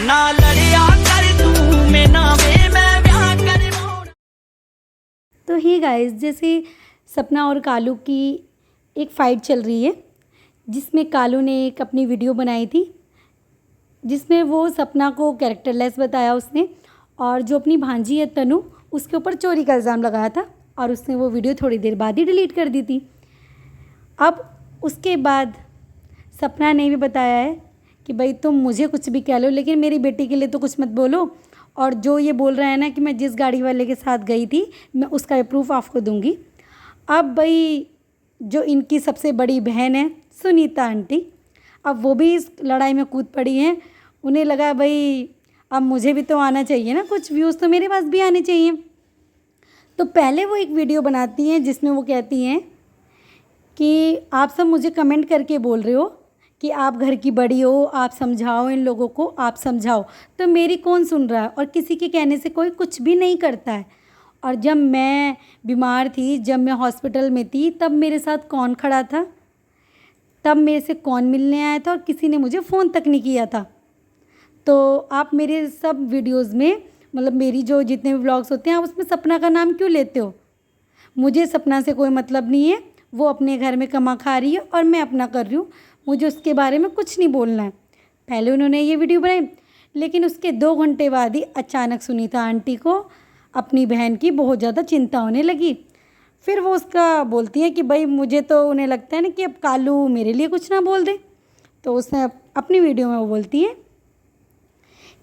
ना लड़िया कर तू में ना मैं ब्याह करवाऊं। तो ही गाइस, जैसे सपना और कालू की एक फ़ाइट चल रही है, जिसमें कालू ने एक अपनी वीडियो बनाई थी जिसमें वो सपना को कैरेक्टरलेस बताया उसने, और जो अपनी भांजी है तनु, उसके ऊपर चोरी का इल्ज़ाम लगाया था और उसने वो वीडियो थोड़ी देर बाद ही डिलीट कर दी थी। अब उसके बाद सपना ने भी बताया है कि भाई तुम मुझे कुछ भी कह लो, लेकिन मेरी बेटी के लिए तो कुछ मत बोलो, और जो ये बोल रहा है ना कि मैं जिस गाड़ी वाले के साथ गई थी मैं उसका प्रूफ आपको दूंगी। अब भाई जो इनकी सबसे बड़ी बहन है सुनीता आंटी, अब वो भी इस लड़ाई में कूद पड़ी हैं। उन्हें लगा भाई अब मुझे भी तो आना चाहिए ना, कुछ व्यूज़ तो मेरे पास भी आने चाहिए। तो पहले वो एक वीडियो बनाती हैं जिसमें वो कहती हैं कि आप सब मुझे कमेंट करके बोल रहे हो कि आप घर की बड़ी हो, आप समझाओ इन लोगों को, आप समझाओ। तो मेरी कौन सुन रहा है, और किसी के कहने से कोई कुछ भी नहीं करता है। और जब मैं बीमार थी, जब मैं हॉस्पिटल में थी, तब मेरे साथ कौन खड़ा था, तब मेरे से कौन मिलने आया था, और किसी ने मुझे फ़ोन तक नहीं किया था। तो आप मेरे सब वीडियोज़ में, मतलब मेरी जो जितने भी व्लॉग्स होते हैं, आप उसमें सपना का नाम क्यों लेते हो? मुझे सपना से कोई मतलब नहीं है, वो अपने घर में कमा खा रही है और मैं अपना कर रही हूँ, मुझे उसके बारे में कुछ नहीं बोलना है। पहले उन्होंने ये वीडियो बनाई, लेकिन उसके 2 घंटे बाद ही अचानक सुनीता आंटी को अपनी बहन की बहुत ज़्यादा चिंता होने लगी। फिर वो उसका बोलती हैं कि भाई मुझे तो उन्हें लगता है ना कि अब कालू मेरे लिए कुछ ना बोल दे। तो उसने अपनी वीडियो में वो बोलती हैं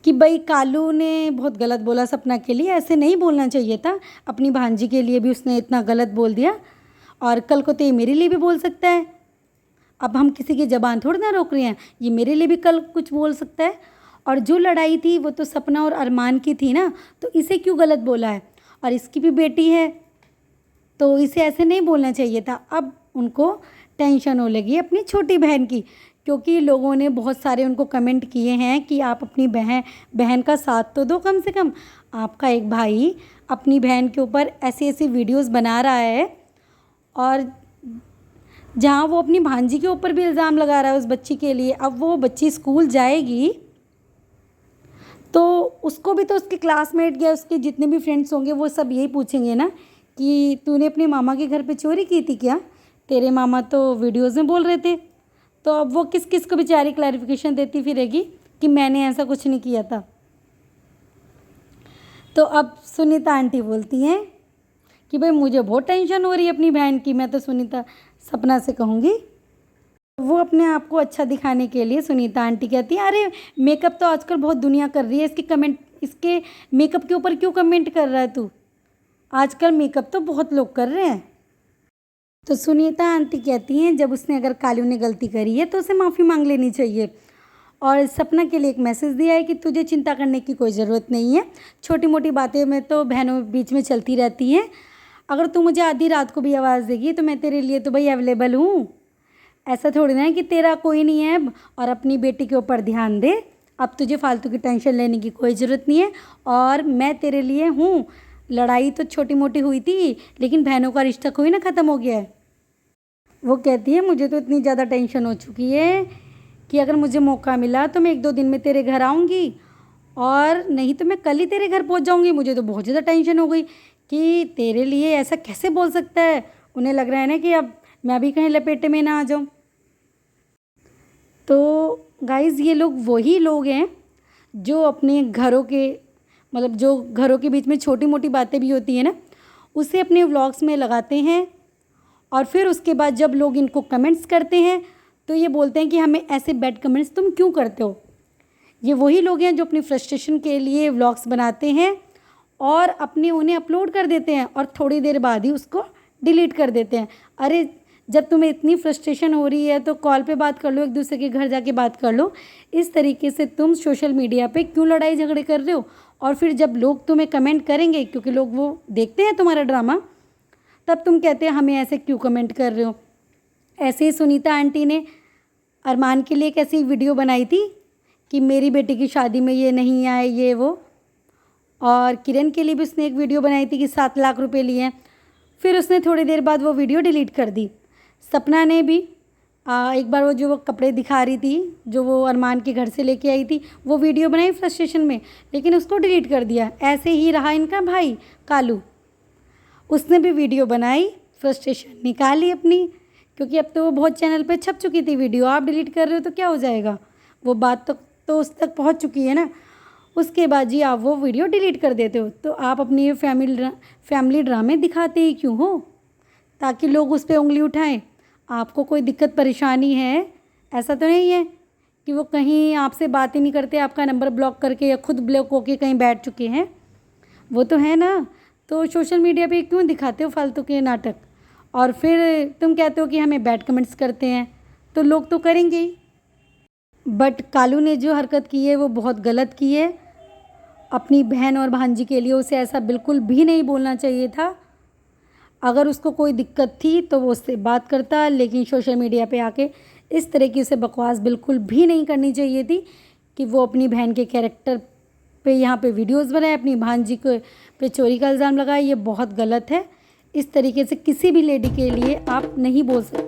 कि भाई कालू ने बहुत गलत बोला सपना के लिए, ऐसे नहीं बोलना चाहिए था, अपनी भांजी के लिए भी उसने इतना गलत बोल दिया, और कल को तो ये मेरे लिए भी बोल सकता है। अब हम किसी की ज़बान थोड़ी ना रोक रहे हैं, ये मेरे लिए भी कल कुछ बोल सकता है। और जो लड़ाई थी वो तो सपना और अरमान की थी ना, तो इसे क्यों गलत बोला है, और इसकी भी बेटी है तो इसे ऐसे नहीं बोलना चाहिए था। अब उनको टेंशन हो लगी अपनी छोटी बहन की, क्योंकि लोगों ने बहुत सारे उनको कमेंट किए हैं कि आप अपनी बहन का साथ तो दो कम से कम। आपका एक भाई अपनी बहन के ऊपर ऐसी ऐसी वीडियोस बना रहा है, और जहाँ वो अपनी भांजी के ऊपर भी इल्ज़ाम लगा रहा है उस बच्ची के लिए। अब वो बच्ची स्कूल जाएगी तो उसको भी तो उसके क्लासमेट या उसके जितने भी फ्रेंड्स होंगे वो सब यही पूछेंगे ना कि तूने अपने मामा के घर पे चोरी की थी क्या, तेरे मामा तो वीडियोस में बोल रहे थे। तो अब वो किस किस को बेचारी क्लैरिफिकेशन देती फिरेगी कि मैंने ऐसा कुछ नहीं किया था। तो अब सुनीता आंटी बोलती हैं कि भाई मुझे बहुत टेंशन हो रही है अपनी बहन की। मैं तो सुनीता सपना से कहूँगी, वो अपने आप को अच्छा दिखाने के लिए सुनीता आंटी कहती है अरे मेकअप तो आजकल बहुत दुनिया कर रही है, इसके मेकअप के ऊपर क्यों कमेंट कर रहा है तू, आजकल मेकअप तो बहुत लोग कर रहे हैं। तो सुनीता आंटी कहती हैं जब उसने अगर कालू ने गलती करी है तो उसे माफ़ी मांग लेनी चाहिए, और सपना के लिए एक मैसेज दिया है कि तुझे चिंता करने की कोई ज़रूरत नहीं है, छोटी मोटी बातें में तो बहनों बीच में चलती रहती हैं। अगर तू मुझे आधी रात को भी आवाज़ देगी तो मैं तेरे लिए तो भाई अवेलेबल हूँ, ऐसा थोड़ी ना है कि तेरा कोई नहीं है। और अपनी बेटी के ऊपर ध्यान दे, अब तुझे फालतू की टेंशन लेने की कोई ज़रूरत नहीं है, और मैं तेरे लिए हूँ। लड़ाई तो छोटी मोटी हुई थी, लेकिन बहनों का रिश्ता कोई ना ख़त्म हो गया है। वो कहती है मुझे तो इतनी ज़्यादा टेंशन हो चुकी है कि अगर मुझे मौका मिला तो मैं 1-2 दिन में तेरे घर आऊँगी, और नहीं तो मैं कल ही तेरे घर पहुँच जाऊँगी। मुझे तो बहुत ज़्यादा टेंशन हो गई कि तेरे लिए ऐसा कैसे बोल सकता है। उन्हें लग रहा है ना कि अब मैं भी कहीं लपेटे में ना आ जाऊँ। तो गाइज़ ये लोग वही लोग हैं जो अपने घरों के, मतलब जो घरों के बीच में छोटी मोटी बातें भी होती हैं ना, उसे अपने व्लॉग्स में लगाते हैं, और फिर उसके बाद जब लोग इनको कमेंट्स करते हैं तो ये बोलते हैं कि हमें ऐसे बैड कमेंट्स तुम क्यों करते हो। ये वही लोग हैं जो अपनी फ्रस्ट्रेशन के लिए व्लॉग्स बनाते हैं और अपने उन्हें अपलोड कर देते हैं, और थोड़ी देर बाद ही उसको डिलीट कर देते हैं। अरे जब तुम्हें इतनी फ्रस्ट्रेशन हो रही है तो कॉल पे बात कर लो, एक दूसरे के घर जाके बात कर लो। इस तरीके से तुम सोशल मीडिया पे क्यों लड़ाई झगड़े कर रहे हो। और फिर जब लोग तुम्हें कमेंट करेंगे, क्योंकि लोग वो देखते हैं तुम्हारा ड्रामा, तब तुम कहते हैं हमें ऐसे क्यों कमेंट कर रहे हो। ऐसे ही सुनीता आंटी ने अरमान के लिए एक ऐसी वीडियो बनाई थी कि मेरी बेटी की शादी में ये नहीं आए ये वो, और किरण के लिए भी उसने एक वीडियो बनाई थी कि 7 लाख रुपए लिए हैं। फिर उसने थोड़ी देर बाद वो वीडियो डिलीट कर दी। सपना ने भी एक बार वो कपड़े दिखा रही थी जो वो अरमान के घर से लेके आई थी, वो वीडियो बनाई फ्रस्ट्रेशन में, लेकिन उसको डिलीट कर दिया। ऐसे ही रहा इनका भाई कालू, उसने भी वीडियो बनाई, फ्रस्ट्रेशन निकाली अपनी, क्योंकि अब तो वो बहुत चैनल पे छप चुकी थी वीडियो। आप डिलीट कर रहे हो तो क्या हो जाएगा, वो बात तो उस तक पहुंच चुकी है ना। उसके बाद जी आप वो वीडियो डिलीट कर देते हो, तो आप अपनी ये फैमिली ड्रामे दिखाते ही क्यों हो, ताकि लोग उस पर उंगली उठाएं। आपको कोई दिक्कत परेशानी है, ऐसा तो नहीं है कि वो कहीं आपसे बात ही नहीं करते, आपका नंबर ब्लॉक करके या खुद ब्लॉक होके कहीं बैठ चुके हैं, वो तो है ना। तो सोशल मीडिया पे क्यों दिखाते हो फालतू के नाटक, और फिर तुम कहते हो कि हमें बैड कमेंट्स करते हैं, तो लोग तो करेंगे ही। बट कालू ने जो हरकत की है वो बहुत गलत की है। अपनी बहन और भांजी के लिए उसे ऐसा बिल्कुल भी नहीं बोलना चाहिए था। अगर उसको कोई दिक्कत थी तो वो उससे बात करता, लेकिन सोशल मीडिया पे आके इस तरह की उसे बकवास बिल्कुल भी नहीं करनी चाहिए थी कि वो अपनी बहन के कैरेक्टर पे यहाँ पे वीडियोस बनाए, अपनी भांजी को पे चोरी का इल्ज़ाम लगाए। ये बहुत गलत है। इस तरीके से किसी भी लेडी के लिए आप नहीं बोल सकते।